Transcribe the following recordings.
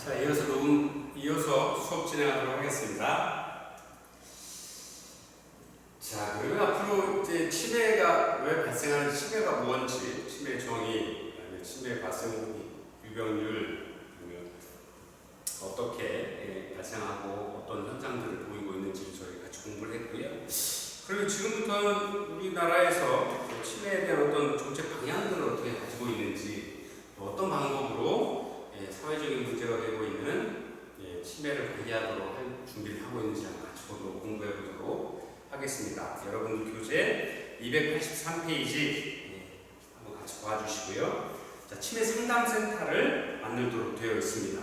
자, 이어서 수업 진행하도록 하겠습니다. 자, 그러면 앞으로 이제 치매가 왜 발생하는지, 치매가 뭔지, 치매 정의, 치매 발생 유병률, 어떻게 발생하고 어떤 현상들을 보이고 있는지를 저희 같이 공부를 했고요. 그리고 지금부터는 우리나라에서 치매에 대한 어떤 정책 방향들을 어떻게 가지고 있는지, 또 어떤 방법으로 사회적인 문제가 되고 있는 치매를 관리하도록 할 준비를 하고 있는지 같이 공부해 보도록 하겠습니다. 여러분들 교재 283페이지 한번 같이 봐주시고요. 자, 치매 상담센터를 만들도록 되어 있습니다.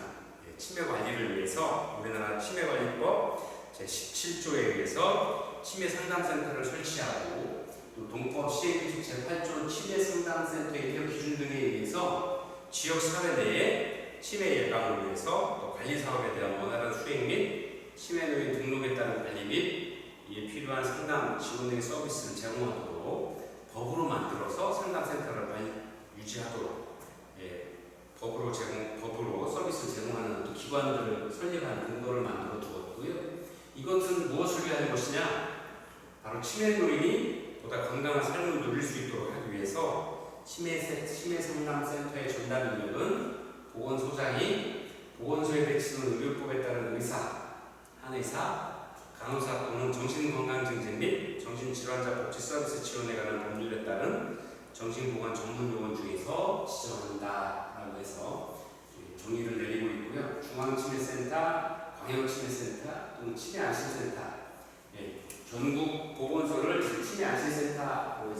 치매 관리를 위해서 우리나라 치매관리법 제17조에 의해서 치매 상담센터를 설치하고, 또 동법 시행규칙 제8조 치매 상담센터의 인력 기준 등에 의해서 지역 사회 내에 치매 예방을 위해서 또 관리 사업에 대한 원활한 수행 및 치매 노인 등록에 따른 관리 및 이에 필요한 상담 지원 등의 서비스를 제공하도록 법으로 만들어서 상담센터를 유지하도록 법으로 서비스를 제공하는 또 기관들을 설립하는 근거를 만들어 두었고요. 이것은 무엇을 위한 것이냐? 바로 치매 노인이 보다 건강한 삶을 누릴 수 있도록 하기 위해서 치매 상담센터의 전담 인력은 보건소장이 보건소에 배치된 의료법에 따른 의사, 한의사, 간호사 또는 정신건강증진 및 정신질환자 복지 서비스 지원에 관한 법률에 따른 정신보건 전문요원 중에서 지정한다라고 해서 정의를 내리고 있고요. 중앙치매센터, 광역치매센터 또는 치매안심센터, 전국 보건소를 치매안심센터로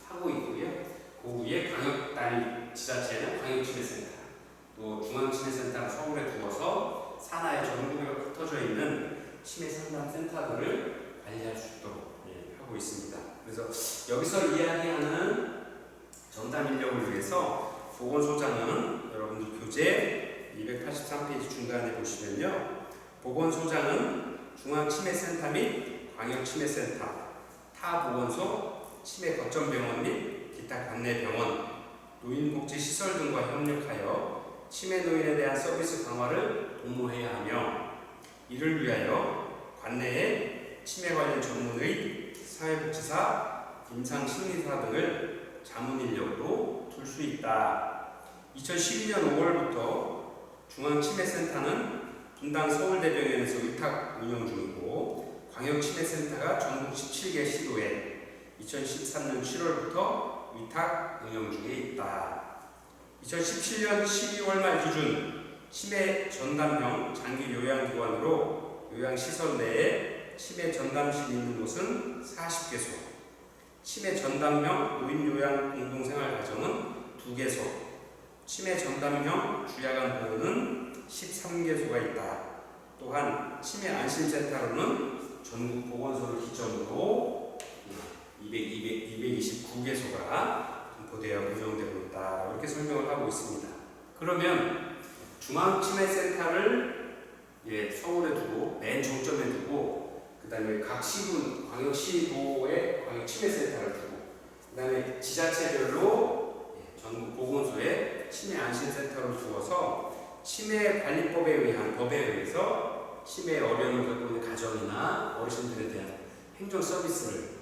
하고 있고요. 그 위에 광역 단위 지자체는 광역치매센터, 또 중앙치매센터를 서울에 두어서 산하에 전국에 흩어져 있는 치매 상담센터들을 관리할 수 있도록 하고 있습니다. 그래서 여기서 이야기하는 전담 인력을 위해서 보건소장은 여러분들 교재 283페이지 중간에 보시면요, 보건소장은 중앙치매센터 및 광역치매센터, 타보건소, 치매거점병원 및 기타 관내병원, 노인복지시설 등과 협력하여 치매 노인에 대한 서비스 강화를 도모해야 하며, 이를 위하여 관내에 치매 관련 전문의, 사회복지사, 임상심리사 등을 자문인력으로 둘 수 있다. 2012년 5월부터 중앙치매센터는 분당 서울대병원에서 위탁 운영 중이고, 광역치매센터가 전국 17개 시도에 2013년 7월부터 위탁 운영 중에 있다. 2017년 12월 말 기준 치매 전담형 장기 요양기관으로 요양시설 내에 치매 전담실이 있는 곳은 40개소, 치매 전담형 노인요양 공동생활가정은 2개소, 치매 전담형 주야간 보호는 13개소가 있다. 또한 치매 안심센터로는 전국 보건소를 기점으로 229개소가 고대에 운영되고 있다. 이렇게 설명을 하고 있습니다. 그러면 중앙치매센터를 서울에 두고 맨 정점에 두고, 그 다음에 각 시군, 광역시도에 광역치매센터를 두고, 그 다음에 지자체별로 전국 보건소에 치매안심센터를 두어서 치매관리법에 의한 법에 의해서 치매에 어려움을 겪고 있는 가정이나 어르신들에 대한 행정 서비스를,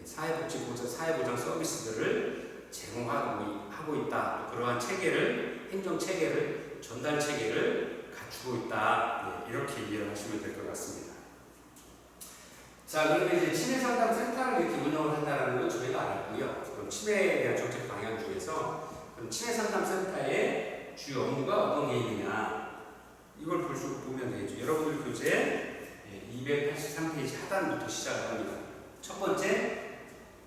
사회보장 서비스들을 제공하고 있다. 그러한 체계를, 행정 체계를, 전달 체계를 갖추고 있다. 이렇게 이해를 하시면 될 것 같습니다. 자, 그러면 이제 치매 상담 센터를 이렇게 운영을 한다는 건 저희가 알았고요. 그럼 치매에 대한 정책 방향 중에서 그럼 치매 상담 센터의 주요 업무가 어떤 게 있느냐, 이걸 보면 되겠죠. 여러분들 교재 283페이지 하단부터 시작을 합니다. 첫 번째,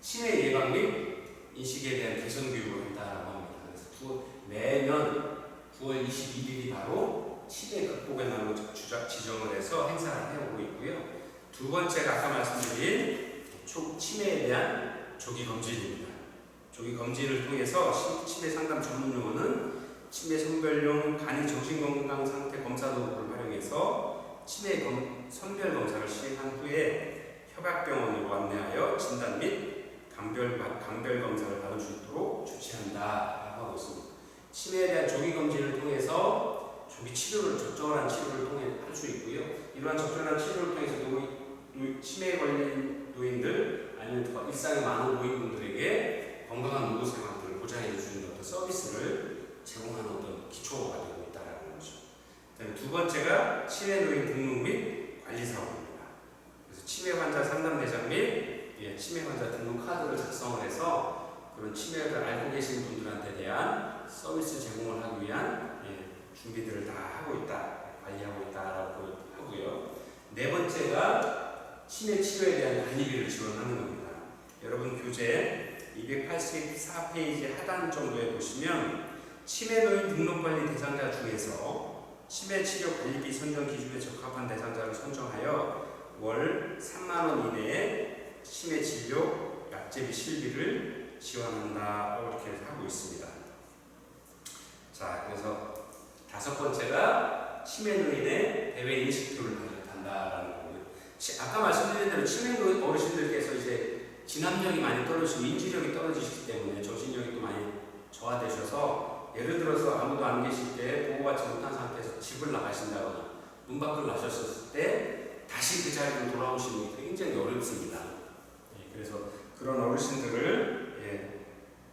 치매 예방 및 인식에 대한 개선 교육을 한다라고 합니다. 그래서 매년 9월 21일이 바로 치매 극복의 날로 지정을 해서 행사를 해오고 있고요. 두 번째가 아까 말씀드린 치매에 대한 조기 검진입니다. 조기 검진을 통해서 치매 상담 전문요원은 치매 선별용 간이 정신건강 상태 검사 도구를 활용해서 치매 선별 검사를 시행한 후에 협약병원으로 안내하여 진단 및 감별 검사를 받을 수 있도록 조치한다라고 하고 있습니다. 치매에 대한 조기 검진을 통해서 조기 치료를 적절한 치매에 걸린 노인들 아니면 더 일상에 많은 노인분들에게 건강한 노후 생활들을 보장해 줄 수 있는 어떤 서비스를 제공하는 어떤 기초가 되고 있다는 거죠. 그다음에 두 번째가 치매 노인 등록 및 관리 사업입니다. 그래서 치매 환자 상담 대상 및 치매 환자 등록 카드를 작성을 해서 그런 치매를 알고 계시는 분들한테 대한 서비스 제공을 하기 위한 준비들을 다 하고 있다, 관리하고 있다라고 하고요. 네 번째가 치매 치료에 대한 관리비를 지원하는 겁니다. 여러분 교재 284페이지 하단 정도에 보시면 치매 노인 등록관리 대상자 중에서 치매 치료 관리비 선정 기준에 적합한 대상자를 선정하여 월 3만 원 이내에 치매 진료, 약제비 실비를 지원한다 이렇게 하고 있습니다. 자, 그래서 다섯 번째가 치매 노인의 대외 인식도를 발급한다라는 거고요. 아까 말씀드린 대로 치매 노인 어르신들께서 이제 진압력이 많이 떨어지고 인지력이 떨어지시기 때문에 정신력이 또 많이 저하되셔서 예를 들어서 아무도 안 계실 때 보호받지 못한 상태에서 집을 나가신다거나 문 밖을 나셨을 때 다시 그 자리로 돌아오시는 게 굉장히 어렵습니다. 그래서 그런 어르신들을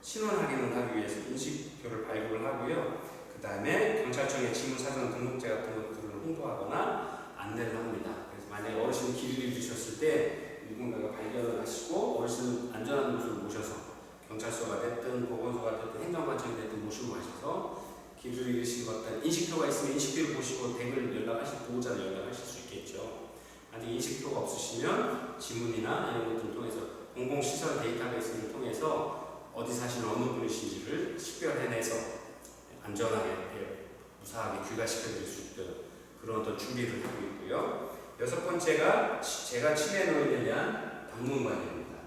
신원 확인을 하기 위해서 인식표를 발급을 하고요. 그 다음에 경찰청에 지문사전 등록제 같은 것들을 홍보하거나 안내를 합니다. 그래서 만약에 어르신이 길을 잃으셨을 때 누군가가 발견을 하시고 어르신 안전한 곳으로 모셔서 경찰서가 됐든 보건소가 됐든 행정관청이 됐든 모시고 가셔서 길을 잃으신 것들 인식표가 있으면 인식표를 보시고 댁을 연락하실 보호자를 연락하실 수 있겠죠. 만약 인식표가 없으시면 지문이나 이런 것들을 통해서 공공시설 데이터베이스를 통해서 어디 사시는 어느 분이신지를 식별해내서 안전하게 무사하게 귀가시켜드릴 수 있도록 그런 어떤 준비를 하고 있고요. 여섯 번째가 제가 치매 노인에 대한 방문 관리입니다.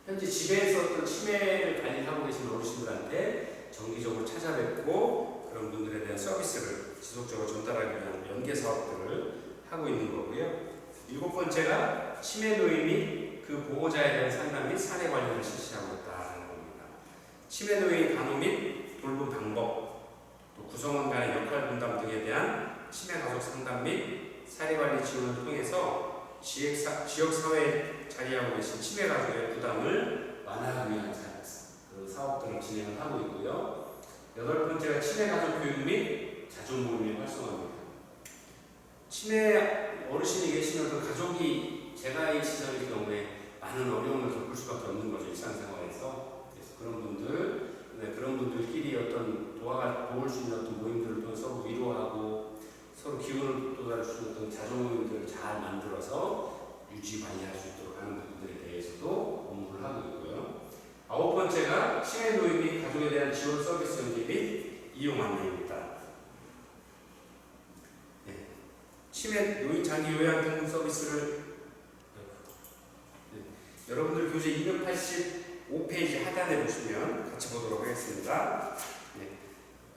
현재 집에서 어떤 치매를 관리하고 계신 어르신들한테 정기적으로 찾아뵙고 그런 분들에 대한 서비스를 지속적으로 전달하기 위한 연계 사업들을 하고 있는 거고요. 일곱 번째가 치매 노인 및 그 보호자에 대한 상담 및 사례 관리를 실시하고 있다는 겁니다. 치매 노인 간호 및 돌봄 방법, 또 구성원 간의 역할 분담 등에 대한 치매 가족 상담 및 사례 관리 지원을 통해서 지역사회에 자리하고 계신 치매 가족의 부담을 완화하기 위한 사업들을 진행을 하고 있고요. 여덟 번째가 치매 가족 교육 및 자존 모임의 활성화입니다. 치매 어르신이 계시면 그 가족이 재가입 시설일 경우에 많은 어려움을 겪을 수밖에 없는 거죠, 일상생활에서. 그래서 그런 분들끼리 어떤 도울 수 있는 어떤 모임들을 통해 서로 위로하고 서로 기운을 돋아줄 수 있는 어떤 자존 모임들을 잘 만들어서 유지 관리할 수 있도록 하는 부분들에 대해서도 업무를 하고 있고요. 아홉 번째가 치매 노인 및 가족에 대한 지원 서비스 연계 및 이용 안내입니다. 치매 노인 장기 요양 등록 서비스를 여러분들 교재 285페이지 하단에 보시면 같이 보도록 하겠습니다.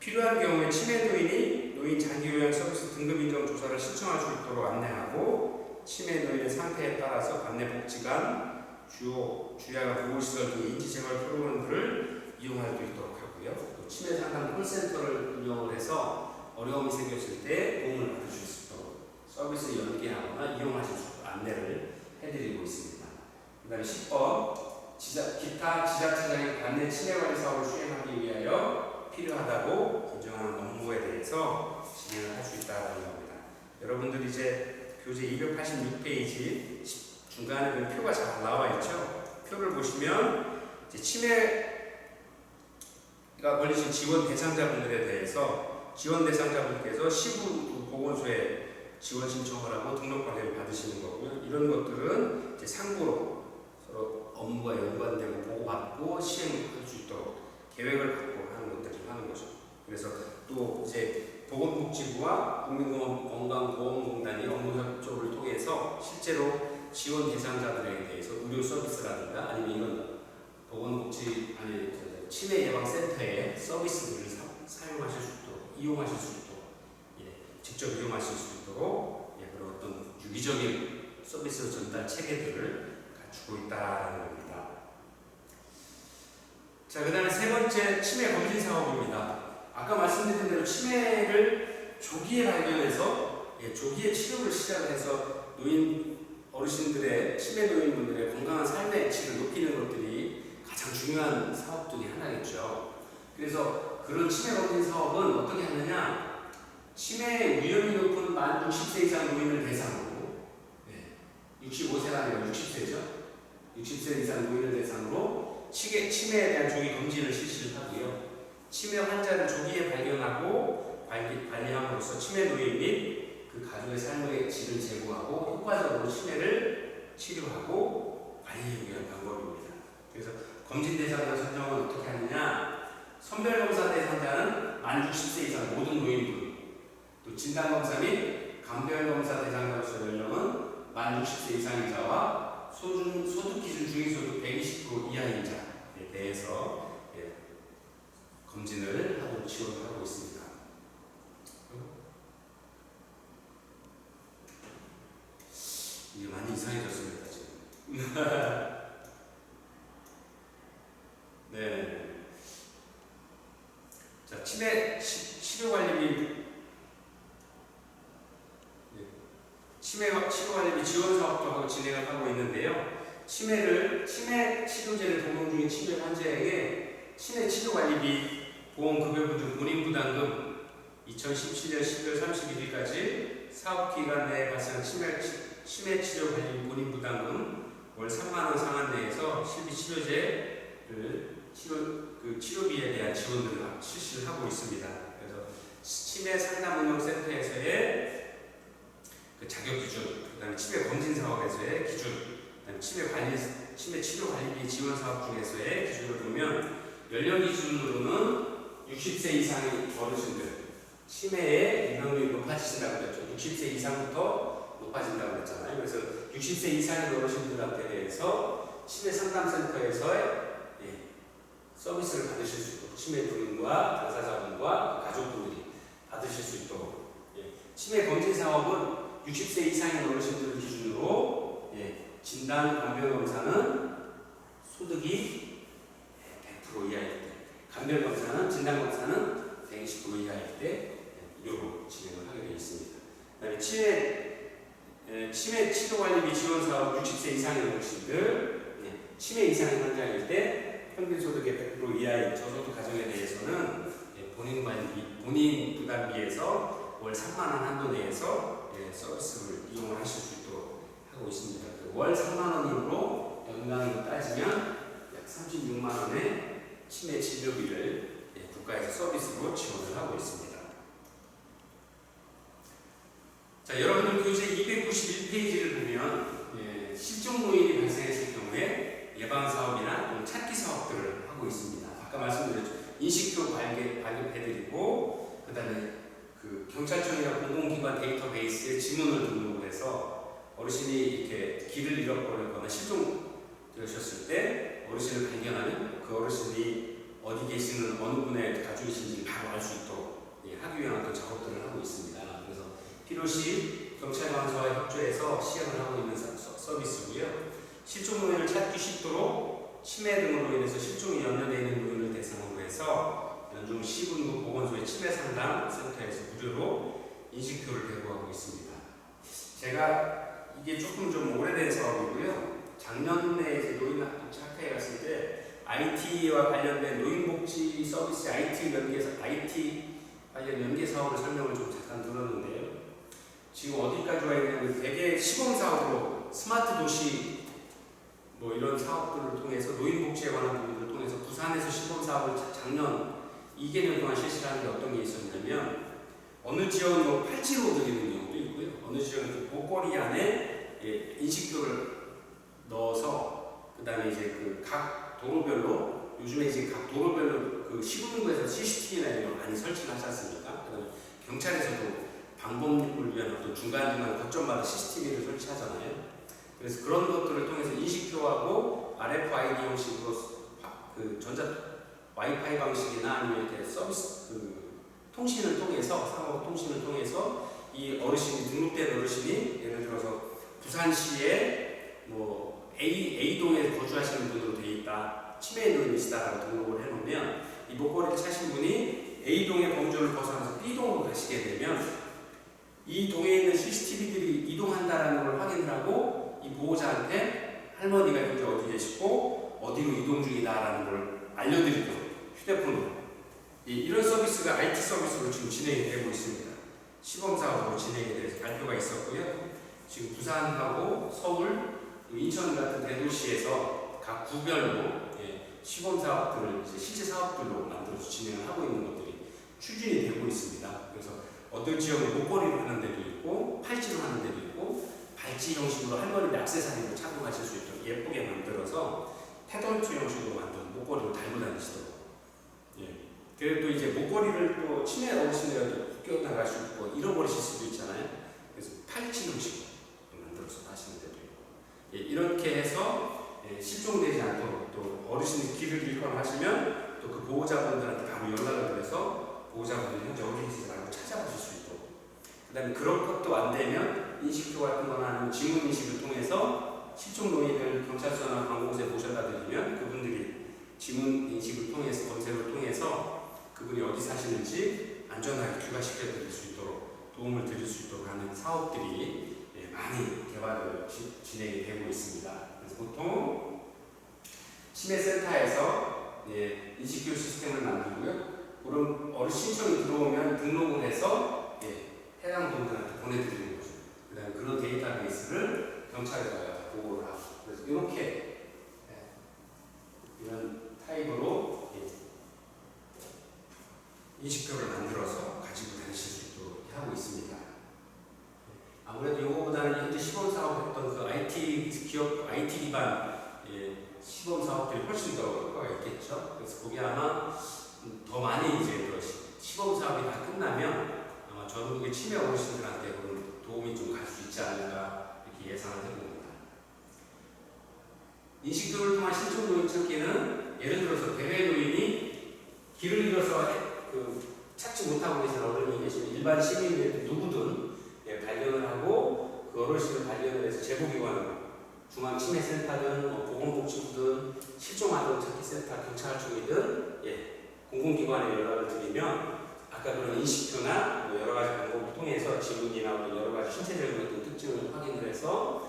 필요한 경우에 치매 노인이 노인 장기 요양 서비스 등급 인정 조사를 신청할 수 있도록 안내하고 치매 노인의 상태에 따라서 관내복지관, 주야가 보호시설 등 인지생활 프로그램들을 이용할 수 있도록 하고요. 또 치매 상담 콜센터를 운영을 해서 어려움이 생겼을 때 도움을 받을 수 있도록 서비스 연계하거나 이용하실 수 있도록 안내를 해드리고 있습니다. 그 다음에 10번 기타 지자체장의 관내 치매관리 사업을 수행하기 위하여 필요하다고 인정하는 업무에 대해서 진행을 할 수 있다는 겁니다. 여러분들 이제 교재 286페이지 중간에 보면 표가 잘 나와 있죠. 표를 보시면 이제 치매가 걸리신 지원 대상자분들에 대해서 지원 대상자분께서 시부 보건소에 지원 신청을 하고 등록 관리를 받으시는 거고요. 이런 것들은 이제 상부로 서로 업무가 연관되고 보고받고 시행할 수 있도록 계획을 갖고 하는 것들을 하는 거죠. 그래서 또 이제 보건복지부와 국민건강보험공단이 업무 협조를 통해서 실제로 지원 대상자들에 대해서 의료 서비스라든가 아니면 이런 보건복지 치매 예방센터의 서비스들을 사용하실 수 있도록 이용하실 수 있도록 직접 이용하실 수 있도록 그런 어떤 유기적인 서비스 전달 체계들을 갖추고 있다는 겁니다. 자, 그 다음에 세 번째 치매 검진 사업입니다. 아까 말씀드린 대로 치매를 조기에 발견해서 조기에 치료를 시작해서 노인 어르신들의 치매 노인분들의 건강한 삶의 질을 높이는 것들이 가장 중요한 사업 중에 하나겠죠. 그래서 그런 치매 검진 사업은 어떻게 하느냐, 치매 위험이 높은 만 60세 이상 노인을 대상으로, 65세가 아니라 60세죠. 60세 이상 노인을 대상으로 치매에 대한 조기 검진을 실시를 하고요. 치매 환자를 조기에 발견하고 관리함으로써 치매 노인 및 그 가족의 삶의 질을 제고하고 효과적으로 치매를 치료하고 관리하기 위한 방법입니다. 그래서 검진 대상자 선정은 어떻게 하느냐, 선별검사 대상자는 만 60세 이상 모든 노인분, 또 진단검사 및 감별검사 대상자로서 연령은 만 60세 이상인자와 소득기준 중위소득 120% 이하인 자에 대해서 검진을 하도록 지원을 하고 있습니다. 이게 많이 이상해졌습니다, 지금. 네. 자, 치매 치료관리비 치료관리비 지원 사업도 하고 진행을 하고 있는데요. 치매 치료제를 복용 중인 치매 환자에게 치매 치료관리비 보험급여부 등 본인 부담금 2017년 12월 31일까지 사업기간 내에 발생한 치매 치료관리비 본인 부담금 월 3만원 상한 내에서 실비 치료제를 치료비에 대한 지원들을 실시를 하고 있습니다. 그래서 치매 상담 운영센터에서의 그 자격 기준, 그다음에 치매 검진 사업에서의 기준, 그다음에 치매 치료 관리비 지원 사업 중에서의 기준을 보면 연령 기준으로는 60세 이상의 어르신들 치매의 위험이 높아지신다고 그랬죠. 60세 이상부터 높아진다고 그랬잖아요. 그래서 60세 이상의 어르신들한테 대해서 치매 상담센터에서의 서비스를 받으실 수 있도록 치매 부인과 당사자분과 가족분들이 받으실 수 있도록 치매 검진 사업은 60세 이상의 어르신들을 기준으로 진단 감별검사는 소득이 100% 이하일 때, 감별검사는 진단검사는 120% 이하일 때 무료로 진행을 하게 되어 있습니다. 그다음에 치매 치료관리비 지원 사업 60세 이상의 어르신들, 치매 이상의 환자일 때 평균 소득의 100% 이하의 저소득 가정에 대해서는 본인 부담비에서 월 3만 원 한도 내에서 서비스를 이용을 하실 수 있도록 하고 있습니다. 월 3만 원으로 연간으로 따지면 약 36만 원의 치매 진료비를 국가에서 서비스로 지원을 하고 있습니다. 자, 여러분들 교재 291페이지를 보면 실종 노인이 발생했을 경우에 예방 사업이나 또는 찾기 사업들을 하고 있습니다. 아까 말씀드렸죠. 인식표 발급해드리고 그다음에 그 경찰청이나 공공기관 데이터베이스에 지문을 등록을 해서 어르신이 이렇게 길을 잃어버리거나 실종되셨을 때 어르신을 발견하면 그 어르신이 어디 계시는 어느 분의 가족이신지 바로 알 수 있도록 하기 위한 어떤 작업들을 하고 있습니다. 그래서 필요시 경찰관서와 협조해서 시행을 하고 있는 서비스고요. 실종 노인을 찾기 쉽도록 치매 등으로 인해서 실종이 연루되어 있는 노인을 대상으로 해서 연중 시군구 보건소의 치매 상담 센터에서 무료로 인식표를 배부하고 있습니다. 제가 이게 좀 오래된 사업이고요. 작년에 이제 노인학회에 갔을 때 IT와 관련된 노인복지 서비스 IT 관련 연계 사업을 설명을 좀 잠깐 들었는데요. 지금 어디까지 와 있냐면 대개 시범 사업으로 스마트 도시 뭐 이런 사업들을 통해서 노인복지에 관한 부분들을 통해서 부산에서 시범 사업을 작년 2개년 동안 실시하는 게 어떤 게 있었냐면 어느 지역은 뭐 팔찌로 드리는 경우도 있고요. 어느 지역은 그 목걸이 안에 인식표를 넣어서 그다음에 이제 그 각 도로별로 요즘에 이제 각 도로별로 그 시군구에서 CCTV나 이런 거 많이 설치를 하지 않습니까? 그다음에 경찰에서도 방법을 위한 어떤 중간중간 거점마다 CCTV를 설치하잖아요. 그래서 그런 것들을 통해서 인식표하고 RFID 형식으로 그 전자 와이파이 방식이나 아니면 이렇게 서비스 그 통신을 통해서 상호 통신을 통해서 이 어르신이 등록된 어르신이 예를 들어서 부산시에 뭐 A동에 거주하시는 분으로 되어 있다, 치매 노인이시다라고 등록을 해놓으면 이 목걸이를 차신 분이 A동의 범주를 벗어나서 B동으로 가시게 되면 이 동에 있는 CCTV들이 이동한다라는 걸 확인을 하고 이 이 보호자한테 할머니가 현재 어디 계시고 어디로 이동 중이다라는 걸 알려드리죠. 휴대폰으로. 이런 서비스가 IT 서비스로 지금 진행이 되고 있습니다. 시범사업으로 진행이 돼서 발표가 있었고요. 지금 부산하고 서울, 인천 같은 대도시에서 각 구별로 시범사업들을 이제 실제 사업들로 만들어서 진행을 하고 있는 것들이 추진이 되고 있습니다. 그래서 어떤 지역은 목걸이로 하는 데도 있고 팔찌로 하는 데도 있고 발찌 형식으로 할머니의 액세서리로 착용하실 수 있도록 예쁘게 만들어서 테덜트 형식으로 만든 목걸이를 달고 다니시도록. 그래도 이제 목걸이를 또 치매 어르신들이 벗겨 나갈 수 있고 잃어버리실 수도 있잖아요. 그래서 팔찌 형식으로 만들어서 하시는 데도 있고. 이렇게 해서 실종되지 않도록 또 어르신이 길을 잃거나 하시면 또 그 보호자분들한테 바로 연락을 드려서 보호자분들이 현재 어디 계시다고 찾아보실 수 있도록. 그 다음에 그런 것도 안 되면 인식표 같은 거나 아니면 지문 인식을 통해서 실종 노인을 경찰서나 관공서에 모셔다 드리면 그분들이 지문 인식을 통해서 검색을 통해서 그분이 어디 사시는지 안전하게 귀가시켜 드릴 수 있도록 도움을 드릴 수 있도록 하는 사업들이 많이 개발을 진행이 되고 있습니다. 그래서 보통 치매센터에서 인식교 시스템을 만들고요. 그럼 어르신 신청이 들어오면 등록을 해서 해당 분들한테 보내드리는 거죠. 그 다음에 그런 데이터베이스를 경찰에다가 보고를 하고. 그래서 이렇게 이런 타입으로 인식표를 만들어서 가지고 다니실 수 있도록 하고 있습니다. 아무래도 이거보다는 현재 시범사업했던 그 IT 기업, IT 기반 시범사업들이 훨씬 더 효과가 있겠죠. 그래서 그게 아마 더 많이 이제 시범사업이 다 끝나면 아마 전국의 치매 어르신들한테 그런 도움이 좀 갈 수 있지 않을까 이렇게 예상을 해봅니다. 인식표를 통한 실종노인 찾기는 예를 들어서 대외 노인이 길을 잃어서 찾지 못하고 계신 어른이 계시면 일반 시민들 누구든 발견을 하고 그 어르신을 발견을 해서 제보기관으로 중앙치매센터든 보건복지부든 실종아동 찾기센터 경찰청이든 공공기관에 연락을 드리면 아까 그런 인식표나 여러 가지 방법을 통해서 지문이나 여러 가지 신체적인 어떤 특징을 확인을 해서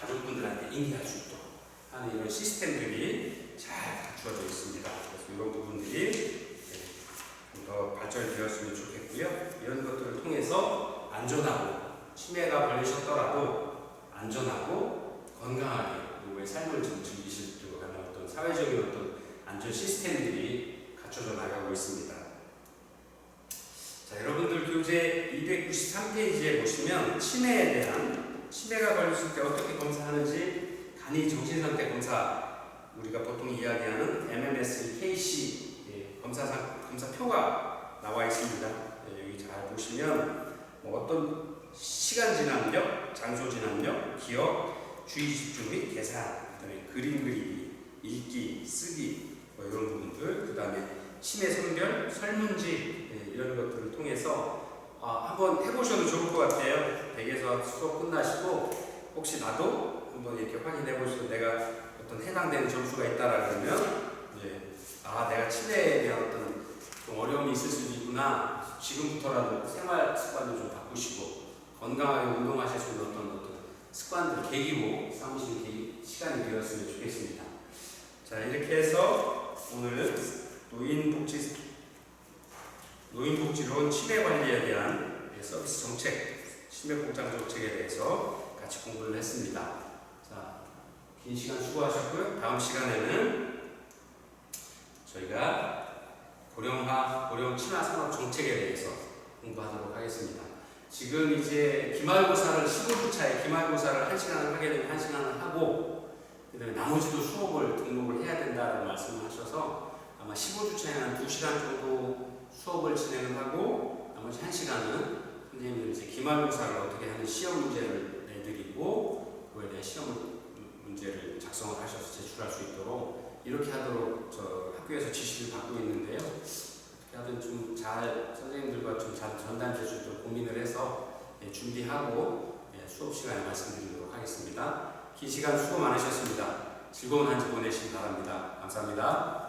가족분들한테 인계할 수 있도록 하는 이런 시스템들이 잘 갖추어져 있습니다. 그래서 이런 부분들이 더 발전되었으면 좋겠고요. 이런 것들을 통해서 안전하고 치매가 걸리셨더라도 안전하고 건강하게 누구의 삶을 즐기실 수 있도록 하는 어떤 사회적인 어떤 안전 시스템들이 갖춰져 나가고 있습니다. 자, 여러분들 교재 293페이지에 보시면 치매가 걸렸을 때 어떻게 검사하는지 간이 정신상태 검사 우리가 보통 이야기하는 MMSE, KC 검사표가 나와 있습니다. 여기 잘 보시면 어떤 시간 진압력, 장소 진압력, 기억, 주의 집중 및 계산, 그다음에 그림 그리기, 읽기, 쓰기 이런 부분들, 그다음에 치매 선별, 설문지 이런 것들을 통해서 한번 해보셔도 좋을 것 같아요. 댁에서 수업 끝나시고 혹시 나도 한번 이렇게 확인해 보시고 내가 어떤 해당되는 점수가 있다라 그러면 내가 치매에 대한 어떤 좀 어려움이 있을 수도 있구나. 지금부터라도 생활 습관을 좀 바꾸시고 건강하게 운동하실 수 있는 어떤 습관들 계기로 삼으시는 시간이 되었으면 좋겠습니다. 자, 이렇게 해서 오늘 노인복지론 치매 관리에 대한 서비스 정책, 치매 보장 정책에 대해서 같이 공부를 했습니다. 자, 긴 시간 수고하셨고요. 다음 시간에는 저희가 고령 친화 산업 정책에 대해서 공부하도록 하겠습니다. 지금 이제 기말고사를 15주차에 기말고사를 1시간을 하게 되면 1시간을 하고 그다음에 나머지도 수업을 등록을 해야 된다고 말씀을 하셔서 아마 15주차에는 2시간 정도 수업을 진행을 하고 나머지 1시간은 선생님들 이제 기말고사를 어떻게 하는 시험 문제를 내드리고 그거에 대한 시험 문제를 작성을 하셔서 제출할 수 있도록 이렇게 하도록 학교에서 지시를 받고 있는데요. 어떻게 하든 좀 잘 선생님들과 좀 잘 전달될 수 있도록 고민을 해서 준비하고 수업 시간에 말씀드리도록 하겠습니다. 긴 시간 수고 많으셨습니다. 즐거운 한 주 보내시기 바랍니다. 감사합니다.